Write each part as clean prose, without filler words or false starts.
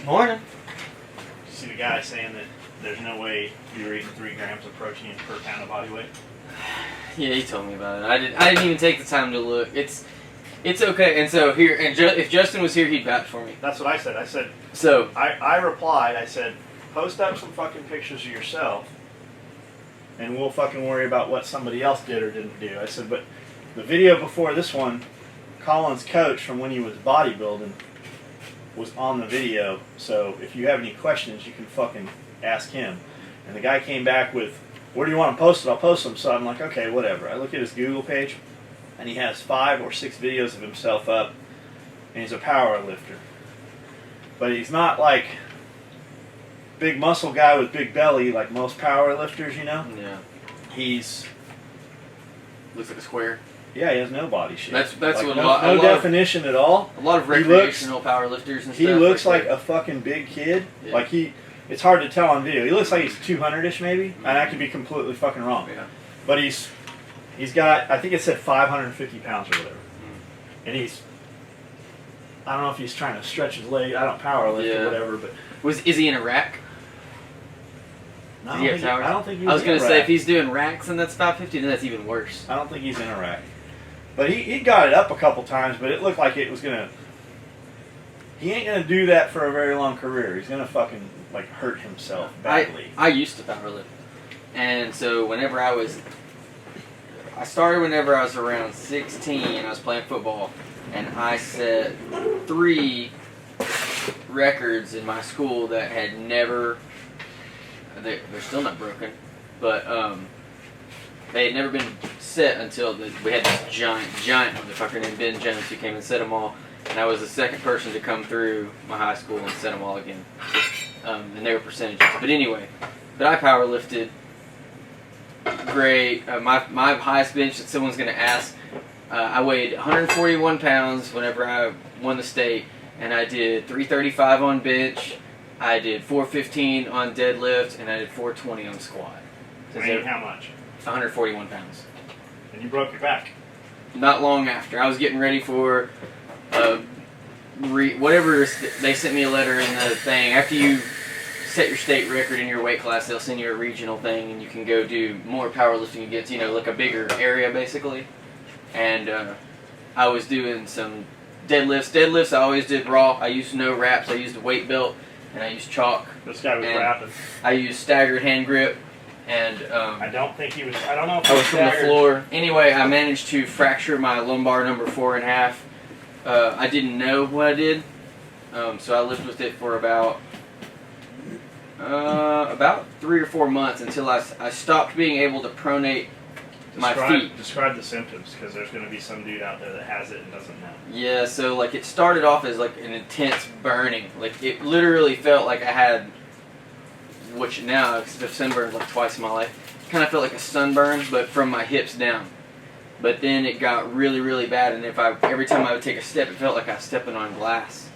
Morning. You see the guy saying that there's no way you're eating 3 grams of protein per pound of body weight? Yeah, he told me about it. I didn't even take the time to look. It's okay. And so here, if Justin was here, he'd vouch for me. That's what I said. I replied. I said, post up some fucking pictures of yourself, and we'll fucking worry about what somebody else did or didn't do. I said, but the video before this one, Colin's coach from when he was bodybuilding was on the video, so if you have any questions, you can fucking ask him. And the guy came back with, where do you want them posted? I'll post them. So I'm like, okay, whatever. I look at his Google page, and he has 5 or 6 videos of himself up, and he's a power lifter. But he's not like big muscle guy with big belly like most power lifters, you know? Yeah. He's... looks like a square. Yeah, he has no body shape. That's like what no definition at all. A lot of recreational power lifters and stuff. He looks like a fucking big kid. Yeah. Like it's hard to tell on video. He looks like he's 200-ish maybe, and I could be completely fucking wrong. Yeah. But he's got, I think it said 550 pounds or whatever. And I don't know if he's trying to stretch his leg. I don't power lift or whatever, but is he in a rack? No, I don't think he's I was going to say, if he's doing racks and that's 550, then that's even worse. I don't think he's in a rack. But he got it up a couple times, but it looked like it was going to... He ain't going to do that for a very long career. He's going to fucking, like, hurt himself badly. I used to powerlift. And so whenever I started whenever I was around 16, and I was playing football, and I set 3 records in my school that had never... They're still not broken, but they had never been set until we had this giant motherfucker named Ben Jones who came and set them all, and I was the second person to come through my high school and set them all again, and they were percentages. But anyway, I power lifted great. My highest bench that someone's going to ask, I weighed 141 pounds whenever I won the state, and I did 335 on bench. I did 415 on deadlift, and I did 420 on squat. Weighing how much? 141 pounds. And you broke your back? Not long after. I was getting ready for whatever. They sent me a letter in the thing. After you set your state record in your weight class, they'll send you a regional thing, and you can go do more powerlifting against, like a bigger area, basically. And I was doing some deadlifts. Deadlifts, I always did raw. I used no wraps. I used a weight belt. And I used chalk. This guy was rapping. I used staggered hand grip, and I don't think he was. I don't know if I was from the floor. Anyway, I managed to fracture my lumbar number 4 1/2. I didn't know what I did, so I lived with it for about 3 or 4 months until I stopped being able to pronate my feet. Describe the symptoms, because there's going to be some dude out there that has it and doesn't know. Yeah, so like it started off as like an intense burning. Like it literally felt like I had, which now, because I've sunburned like twice in my life, kind of felt like a sunburn, but from my hips down. But then it got really, really bad, and every time I would take a step, it felt like I was stepping on glass.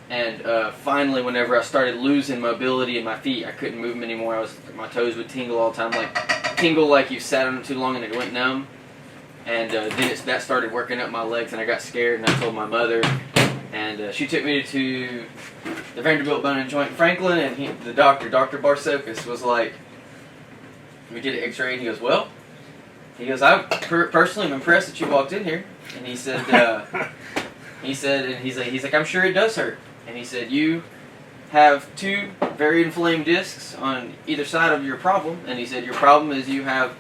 And finally, whenever I started losing mobility in my feet, I couldn't move them anymore. My toes would tingle all the time, like you sat on them too long and it went numb. And then that started working up my legs, and I got scared, and I told my mother, and she took me to the Vanderbilt Bone and Joint in Franklin, and the doctor, Dr. Barsokas, was like, we did an x-ray, and he goes, I personally am impressed that you walked in here. And he said, he's like, I'm sure it does hurt. And he said, you have 2 very inflamed discs on either side of your problem. And he said, your problem is you have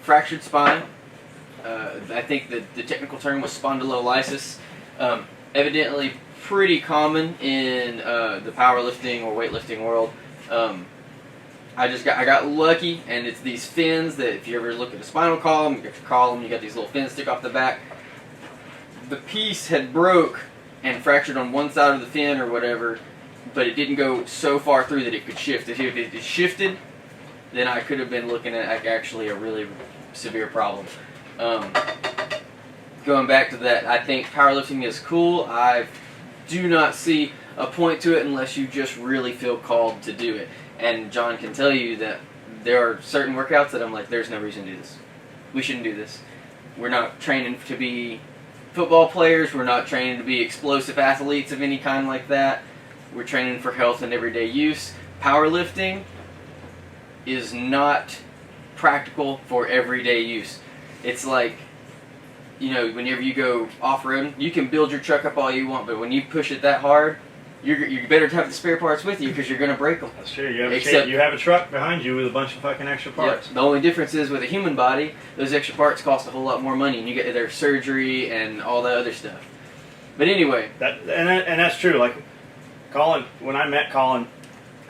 fractured spine. I think the technical term was spondylolysis. Evidently pretty common in the powerlifting or weightlifting world. I got lucky, and it's these fins that if you ever look at a spinal column, you got your column, you got these little fins stick off the back. The piece had broke and fractured on one side of the fin or whatever, but it didn't go so far through that it could shift. If it shifted, then I could have been looking at actually a really severe problem. Going back to that, I think powerlifting is cool. I do not see a point to it unless you just really feel called to do it. And John can tell you that there are certain workouts that I'm like, there's no reason to do this. We shouldn't do this. We're not training to be football players. We're not training to be explosive athletes of any kind like that. We're training for health and everyday use. Powerlifting is not practical for everyday use. It's like, you know, whenever you go off-roading, you can build your truck up all you want, but when you push it that hard, you better have the spare parts with you because you're going to break them. That's true. You have a truck behind you with a bunch of fucking extra parts. Yep. The only difference is with a human body, those extra parts cost a whole lot more money, and you get their surgery and all that other stuff. But anyway. And that's true. Like, Colin, when I met Colin,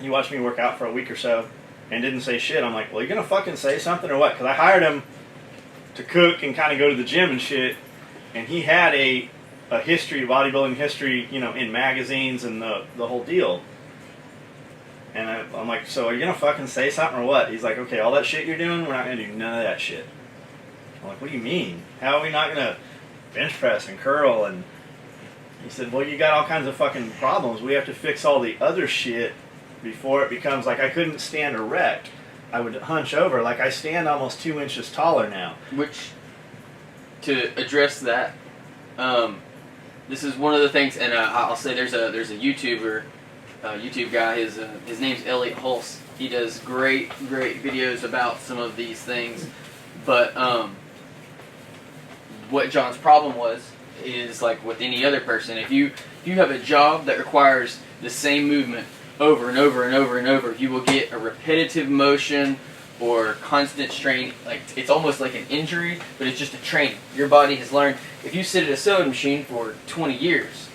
he watched me work out for a week or so and didn't say shit. I'm like, well, you going to fucking say something or what? Because I hired him to cook and kind of go to the gym and shit, and he had a history, bodybuilding history, you know, in magazines and the whole deal. And I'm like, so are you gonna fucking say something or what? He's like, okay, all that shit you're doing, we're not gonna do none of that shit. I'm like, what do you mean? How are we not gonna bench press and curl? And he said, well, you got all kinds of fucking problems. We have to fix all the other shit before it becomes like I couldn't stand erect. I would hunch over. Like I stand almost 2 inches taller now. Which, to address that, this is one of the things, and I'll say there's a YouTube guy. His name's Elliot Hulse. He does great videos about some of these things. But what John's problem is like with any other person. If you have a job that requires the same movement over and over and over and over, you will get a repetitive motion or constant strain. Like it's almost like an injury, but it's just a training. Your body has learned. If you sit at a sewing machine for 20 years,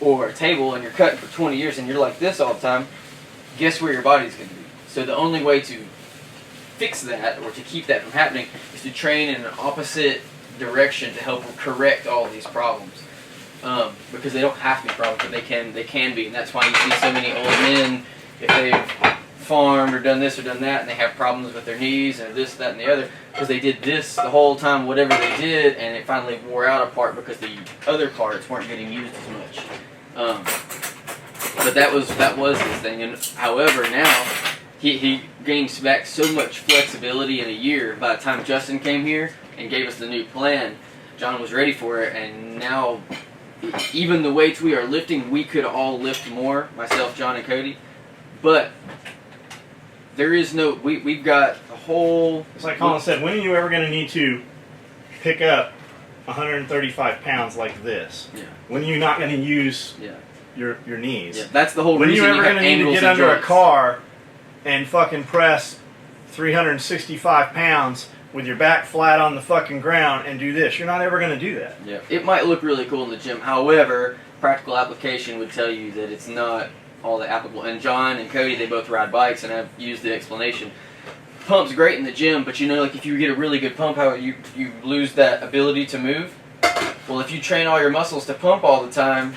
or a table and you're cutting for 20 years, and you're like this all the time, guess where your body's going to be? So the only way to fix that or to keep that from happening is to train in an opposite direction to help correct all these problems. Because they don't have to be problems, but they can be, and that's why you see so many old men, if they've farmed or done this or done that, and they have problems with their knees and this, that, and the other, because they did this the whole time, whatever they did, and it finally wore out a part because the other parts weren't getting used as much. But that was his thing, and however now he gains back so much flexibility in a year. By the time Justin came here and gave us the new plan, John was ready for it, and now even the weights we are lifting, we could all lift more, myself, John, and Cody, but there is no, we've got a whole... It's like Colin said, when are you ever going to need to pick up 135 pounds like this? Yeah. When are you not going to use your knees? Yeah, that's the whole when reason are you ever going to need to get under a car and fucking press 365 pounds with your back flat on the fucking ground and do this? You're not ever going to do that. Yeah. It might look really cool in the gym. However, practical application would tell you that it's not all that applicable. And John and Cody, they both ride bikes, and I've used the explanation. Pump's great in the gym, but you know, like if you get a really good pump, how you lose that ability to move. Well, if you train all your muscles to pump all the time,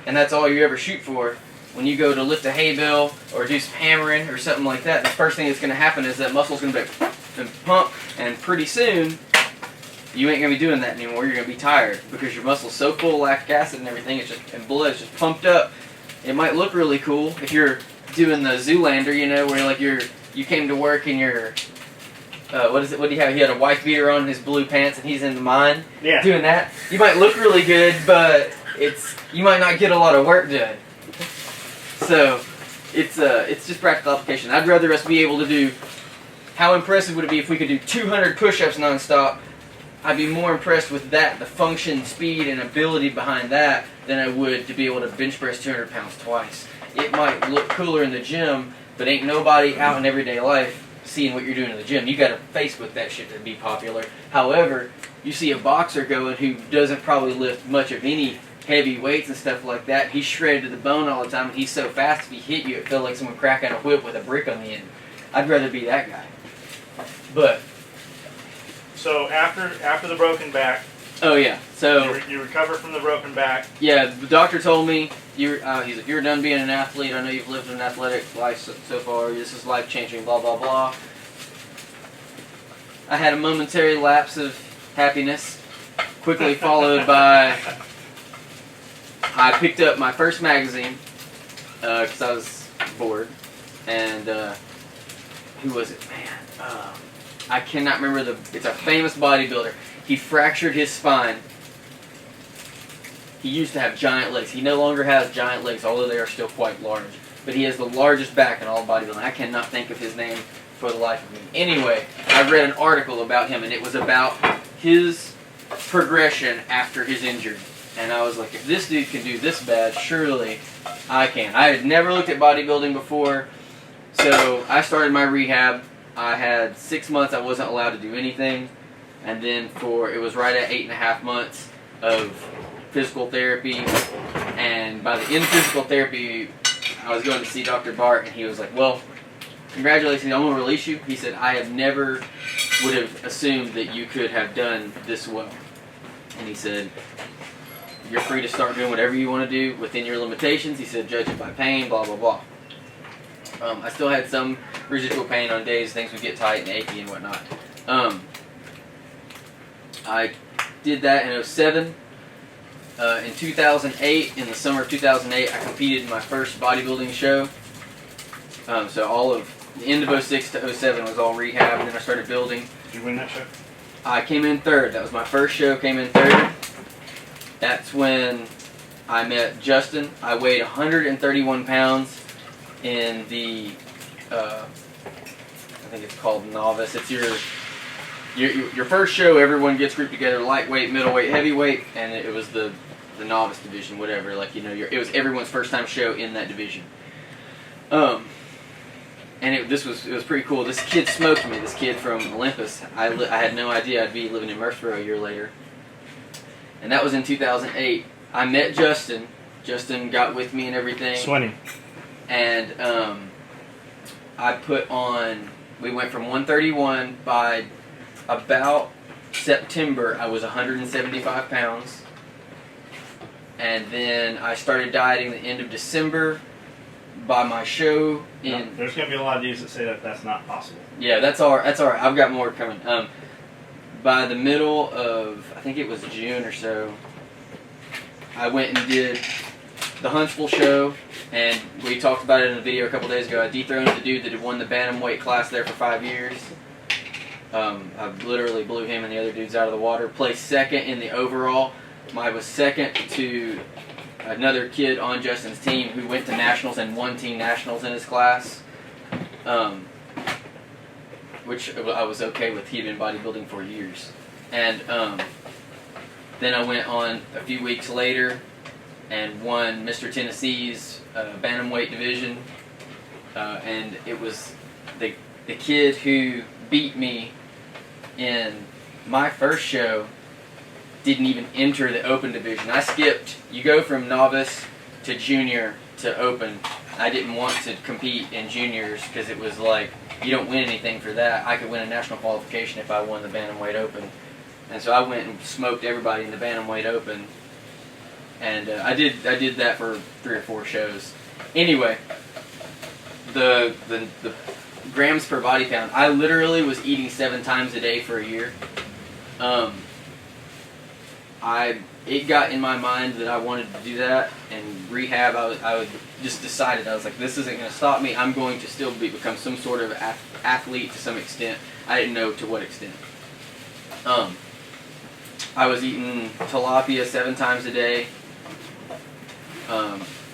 and that's all you ever shoot for, when you go to lift a hay bale or do some hammering or something like that, the first thing that's going to happen is that muscle's going to be and pump, and pretty soon you ain't going to be doing that anymore. You're going to be tired because your muscle's so full of lactic acid and everything, and blood is just pumped up. It might look really cool if you're doing the Zoolander, you know, where like you came to work and you're what do you have? He had a wife beater on, his blue pants, and he's in the mine doing that. You might look really good, but you might not get a lot of work done. So it's just practical application. I'd rather us be able to do. How impressive would it be if we could do 200 push-ups nonstop? I'd be more impressed with that, the function, speed, and ability behind that, than I would to be able to bench press 200 pounds twice. It might look cooler in the gym, but ain't nobody out in everyday life seeing what you're doing in the gym. You got to Facebook that shit to be popular. However, you see a boxer going who doesn't probably lift much of any heavy weights and stuff like that. He's shredded to the bone all the time, and he's so fast, if he hit you, it felt like someone cracking a whip with a brick on the end. I'd rather be that guy. But so after the broken back, oh yeah, so you recover from the broken back. Yeah, the doctor told me he's like, you're done being an athlete. I know you've lived an athletic life so far. This is life changing. Blah blah blah. I had a momentary lapse of happiness, quickly followed by I picked up my first magazine because I was bored, and who was it, man? I cannot remember it's a famous bodybuilder. He fractured his spine He used to have giant legs. He no longer has giant legs, although they are still quite large. But he has the largest back in all of bodybuilding. I cannot think of his name for the life of me. Anyway, I read an article about him, and it was about his progression after his injury. And I was like, if this dude can do this bad, surely I can. I had never looked at bodybuilding before, so I started my rehab. I had 6 months I wasn't allowed to do anything, and then it was right at 8.5 months of physical therapy, and by the end of physical therapy, I was going to see Dr. Bart, and he was like, well, congratulations, I'm going to release you. He said, I have never would have assumed that you could have done this well. And he said, you're free to start doing whatever you want to do within your limitations. He said, judge it by pain, blah, blah, blah. I still had some residual pain on days things would get tight and achy and whatnot. I did that in 2007. In 2008, in the summer of 2008, I competed in my first bodybuilding show. So all of the end of 2006 to 2007 was all rehab, and then I started building. Did you win that show? I came in third. That was my first show, came in third. That's when I met Justin. I weighed 131 pounds in the, I think it's called novice. It's your first show, everyone gets grouped together, lightweight, middleweight, heavyweight, and it was the novice division, whatever. Like, you know, it was everyone's first time show in that division. And it was pretty cool. This kid smoked me. This kid from Olympus. I had no idea I'd be living in Murfreesboro a year later. And that was in 2008. I met Justin. Justin got with me and everything. Swinney. And I put on. We went from 131 by about September. I was 175 pounds. And then I started dieting the end of December. By my show in... there's going to be a lot of dudes that say that that's not possible. Yeah, that's all right. I've got more coming. By the middle of, I think it was June or so, I went and did the Huntsville show, and we talked about it in a video a couple days ago. I dethroned the dude that had won the bantamweight class there for 5 years. I literally blew him and the other dudes out of the water. Placed second in the overall. I was second to another kid on Justin's team who went to nationals and won team nationals in his class, which I was okay with. He'd been bodybuilding for years. And then I went on a few weeks later and won Mr. Tennessee's bantamweight division, and it was the kid who beat me in my first show didn't even enter the open division. I skipped. You go from novice to junior to open. I didn't want to compete in juniors because it was like, you don't win anything for that. I could win a national qualification if I won the bantamweight open. And so I went and smoked everybody in the bantamweight open. And I did that for 3 or 4 shows. Anyway, the grams per body pound, I literally was eating 7 times a day for a year. It got in my mind that I wanted to do that, and rehab, I would just decided, I was like, this isn't going to stop me. I'm going to still become some sort of athlete to some extent. I didn't know to what extent. I was eating tilapia 7 times a day,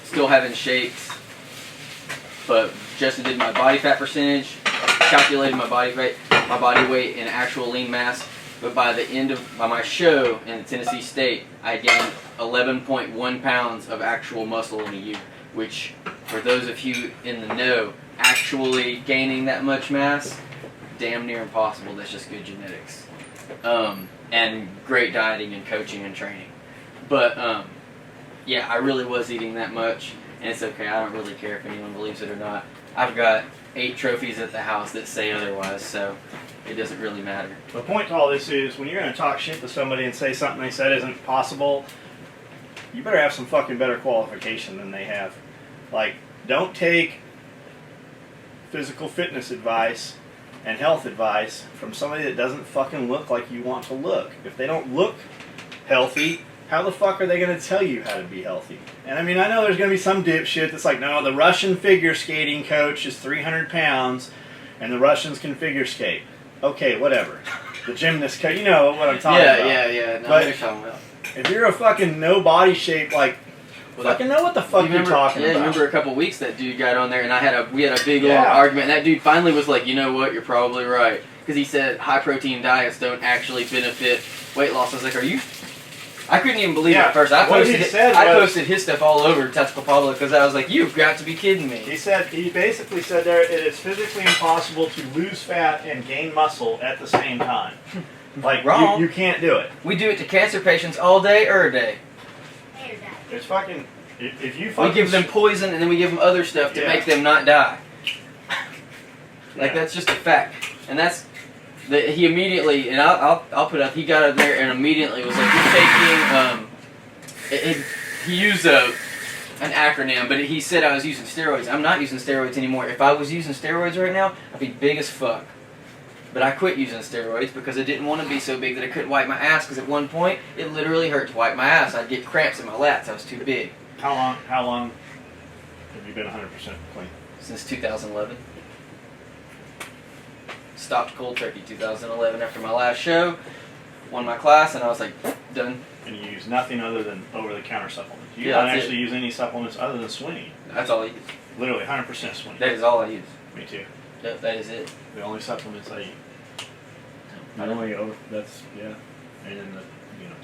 still having shakes, but Justin did my body fat percentage, calculated my body weight in actual lean mass. But by the end of my show in Tennessee State, I gained 11.1 pounds of actual muscle in a year, which, for those of you in the know, actually gaining that much mass, damn near impossible. That's just good genetics. And great dieting and coaching and training. But, yeah, I really was eating that much, and it's okay. I don't really care if anyone believes it or not. I've got 8 trophies at the house that say otherwise, so it doesn't really matter. The point to all this is, when you're going to talk shit to somebody and say something they said isn't possible, you better have some fucking better qualification than they have. Like, don't take physical fitness advice and health advice from somebody that doesn't fucking look like you want to look. If they don't look healthy, how the fuck are they going to tell you how to be healthy? And I mean, I know there's going to be some dipshit that's like, no, the Russian figure skating coach is 300 pounds and the Russians can figure skate. Okay, whatever. The gymnast coach, you know what I'm talking about. Yeah. No, but you're talking about. If you're a fucking no body shape, like, fucking know what the fuck you're talking about. Yeah, remember a couple weeks that dude got on there, and we had a big long argument, and that dude finally was like, you know what, you're probably right. Because he said high protein diets don't actually benefit weight loss. I was like, are you... I couldn't even believe it at first. I posted his stuff all over Tactical Public because I was like, you've got to be kidding me. He basically said there, it is physically impossible to lose fat and gain muscle at the same time. Like, wrong. You can't do it. We do it to cancer patients all day, every day. It's fucking... If you fucking... We give them poison and then we give them other stuff to make them not die. Like, that's just a fact. And that's... He immediately, and I'll put up, he got up there and immediately was like, you're taking... he used an acronym, but he said I was using steroids. I'm not using steroids anymore. If I was using steroids right now, I'd be big as fuck. But I quit using steroids because I didn't want to be so big that I couldn't wipe my ass, because at one point, it literally hurt to wipe my ass. I'd get cramps in my lats. I was too big. How long have you been 100% clean? Since 2011. Stopped cold turkey 2011 after my last show. Won my class, and I was like, done. And you use nothing other than over-the-counter supplements. You don't actually use any supplements other than swinging. That's all I use. Literally 100% swinging. That is all I use. Me too. Yep, that is it. The only supplements I eat. I don't know. That's, yeah. And then the,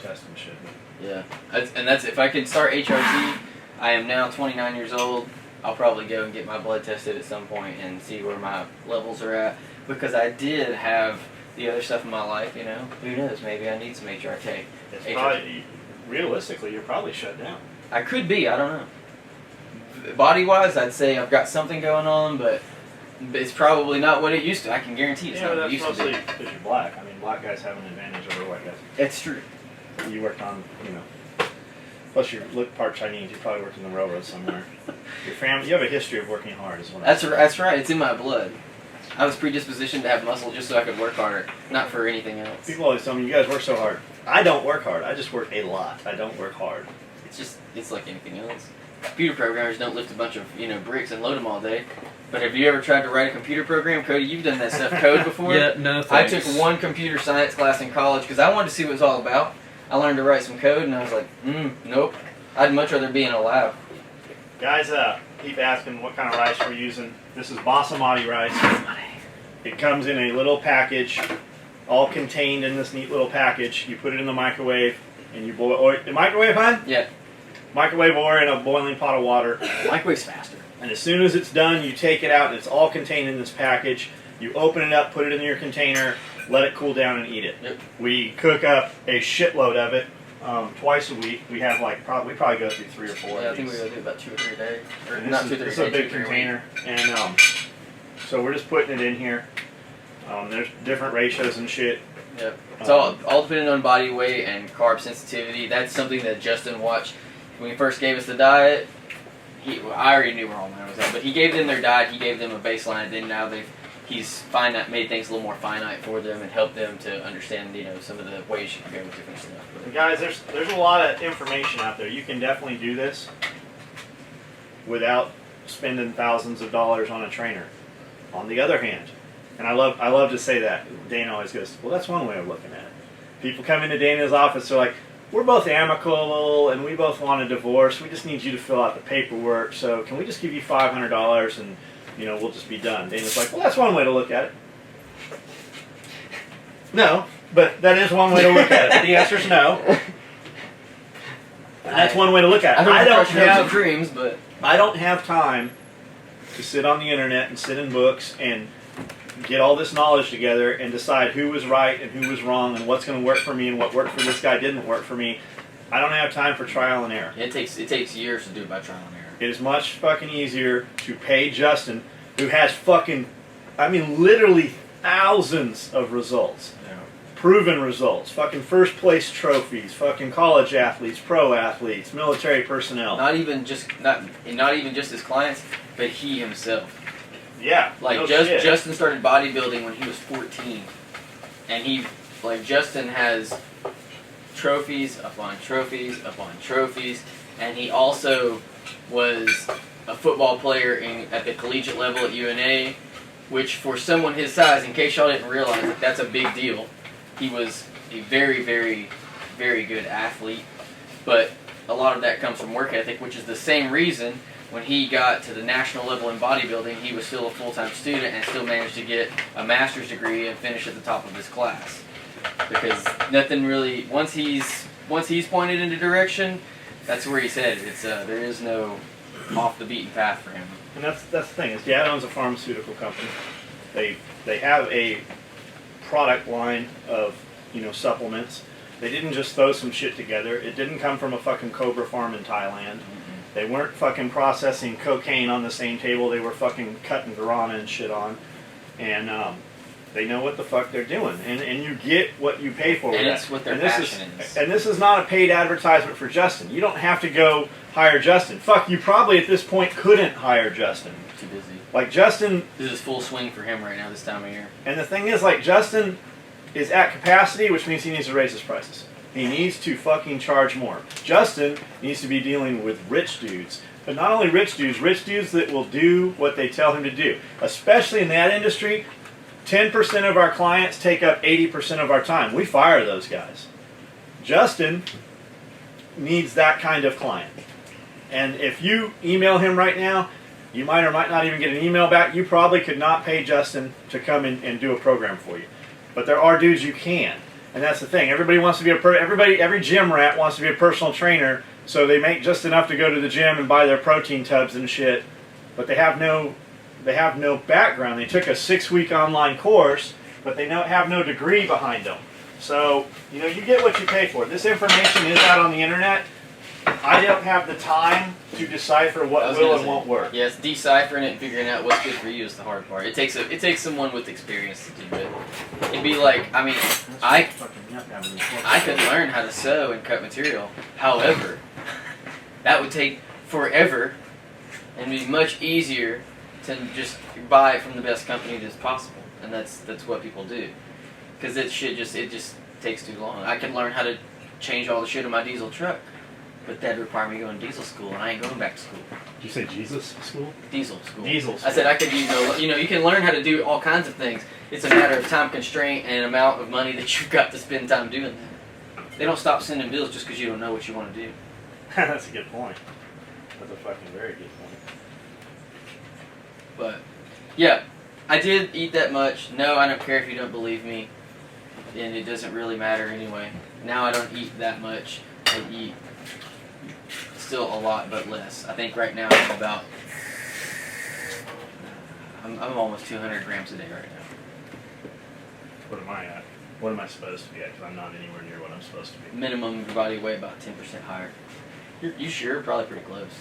test and shit. Yeah. That's if I could start HRT, I am now 29 years old. I'll probably go and get my blood tested at some point and see where my levels are at. Because I did have the other stuff in my life, Who knows? Maybe I need some HRT. It's probably, realistically, you're probably shut down. I could be. I don't know. Body-wise, I'd say I've got something going on, but it's probably not what it used to. I can guarantee it's not what it used to be. That's mostly because you're black. I mean, black guys have an advantage over white guys. It's true. You worked on, plus you look part Chinese. You probably worked in the railroad somewhere. Your family, you have a history of working hard, is what That's right. It's in my blood. I was predispositioned to have muscle just so I could work harder, not for anything else. People always tell me, you guys work so hard. I don't work hard. I just work a lot. I don't work hard. It's like anything else. Computer programmers don't lift a bunch of, bricks and load them all day. But have you ever tried to write a computer program? Cody, you've done that stuff code before? Yeah, no thanks. I took one computer science class in college because I wanted to see what it was all about. I learned to write some code and I was like, nope. I'd much rather be in a lab. Guys, keep asking what kind of rice we're using. This is basmati rice. It comes in a little package, all contained in this neat little package. You put it in the microwave and you boil. Or the microwave, hon? Yeah. Microwave or in a boiling pot of water. Microwave's faster. And as soon as it's done, you take it out and it's all contained in this package. You open it up, put it in your container, let it cool down and eat it. Yep. We cook up a shitload of it twice a week. We have we probably go through 3 or 4 Yeah, of I think these. we go do about 2 or 3 a day. Or And not 2 or 3 this a is a day, big 2 or 3 a week. container. And so we're just putting it in here. There's different ratios and shit. Yep. It's all depending on body weight and carb sensitivity. That's something that Justin watched when he first gave us the diet. I already knew where all mine was at, but he gave them their diet. He gave them a baseline, and then now he's made things a little more finite for them and helped them to understand, some of the ways you can go with different stuff. And guys, there's a lot of information out there. You can definitely do this without spending thousands of dollars on a trainer. On the other hand, and I love to say that, Dana always goes, well, that's one way of looking at it. People come into Dana's office, they're like, we're both amicable and we both want a divorce. We just need you to fill out the paperwork. So can we just give you $500 and we'll just be done? Dana's like, well, that's one way to look at it. No, but that is one way to look at it. The answer is no. And that's one way to look at it. I don't have time to sit on the internet and sit in books and get all this knowledge together and decide who was right and who was wrong and what's going to work for me and what worked for this guy didn't work for me. I don't have time for trial and error. It takes years to do it by trial and error. It is much fucking easier to pay Justin, who has literally thousands of results. Yeah. Proven results. Fucking first place trophies. Fucking college athletes, pro athletes, military personnel. Not even just his clients, but he himself. Yeah. Justin started bodybuilding when he was 14. And Justin has trophies upon trophies upon trophies. And he also was a football player at the collegiate level at UNA, which for someone his size, in case y'all didn't realize it, that's a big deal. He was a very, very, very good athlete. But a lot of that comes from work ethic, which is the same reason when he got to the national level in bodybuilding, he was still a full-time student and still managed to get a master's degree and finish at the top of his class. Because nothing really, once he's pointed in a direction, that's where he's headed. It's there is no off the beaten path for him. And that's the thing. His dad owns a pharmaceutical company. They have a product line of supplements. They didn't just throw some shit together. It didn't come from a fucking cobra farm in Thailand. They weren't fucking processing cocaine on the same table. They were fucking cutting guarana and shit on. And they know what the fuck they're doing. And you get what you pay for. And with it's that. what their and passion is. And this is not a paid advertisement for Justin. You don't have to go hire Justin. Fuck, you probably at this point couldn't hire Justin. Too busy. Like Justin... This is full swing for him right now this time of year. And the thing is, like, Justin is at capacity, which means he needs to raise his prices. He needs to fucking charge more. Justin needs to be dealing with rich dudes. But not only rich dudes that will do what they tell him to do. Especially in that industry, 10% of our clients take up 80% of our time. We fire those guys. Justin needs that kind of client. And if you email him right now, you might or might not even get an email back. You probably could not pay Justin to come in and do a program for you. But there are dudes you can. And that's the thing. Everybody wants to be every gym rat wants to be a personal trainer, so they make just enough to go to the gym and buy their protein tubs and shit. But they have no background. They took a 6-week online course, but they have no degree behind them. So, you get what you pay for. This information is out on the internet. I don't have the time to decipher what will and won't work. Yes, deciphering it and figuring out what's good for you is the hard part. It takes someone with experience to do it. It'd be like, I mean, I could learn how to sew and cut material. However, that would take forever and be much easier to just buy it from the best company as possible. And that's what people do. Because it just takes too long. I can learn how to change all the shit in my diesel truck. But that'd require me going to diesel school, and I ain't going back to school. Did you say Jesus school? Diesel school. Diesel school. I said I could you can learn how to do all kinds of things. It's a matter of time constraint and amount of money that you've got to spend time doing that. They don't stop sending bills just because you don't know what you want to do. That's a good point. That's a fucking very good point. But, yeah, I did eat that much. No, I don't care if you don't believe me. And it doesn't really matter anyway. Now I don't eat that much. I eat still a lot, but less. I think right now I'm almost 200 grams a day right now. What am I at? What am I supposed to be at? Because I'm not anywhere near what I'm supposed to be. Minimum of your body weight about 10% higher. You sure? Probably pretty close.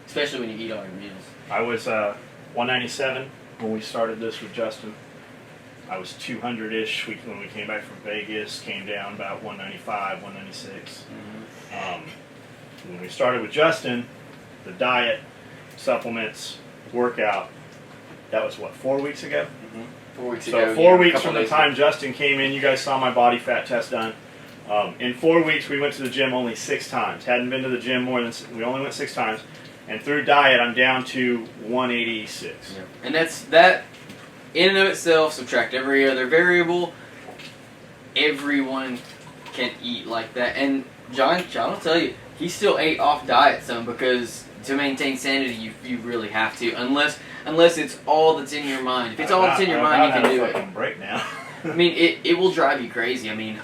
Especially when you eat all your meals. I was 197 when we started this with Justin. I was 200-ish when we came back from Vegas, came down about 195, 196. Mm-hmm. When we started with Justin, the diet, supplements, workout, that was what, 4 weeks ago? Mm-hmm. 4 weeks ago. So 4 weeks from the time Justin came in, you guys saw my body fat test done. In 4 weeks, we went to the gym only 6 times. Hadn't been to the gym we only went 6 times. And through diet, I'm down to 186. Yeah. And that, in and of itself, subtract every other variable, everyone can eat like that. And John will tell you, he still ate off diet some because to maintain sanity, you really have to. Unless it's all that's in your mind. If it's all that's in your mind, you can do it. Break now. I mean, it will drive you crazy. I mean,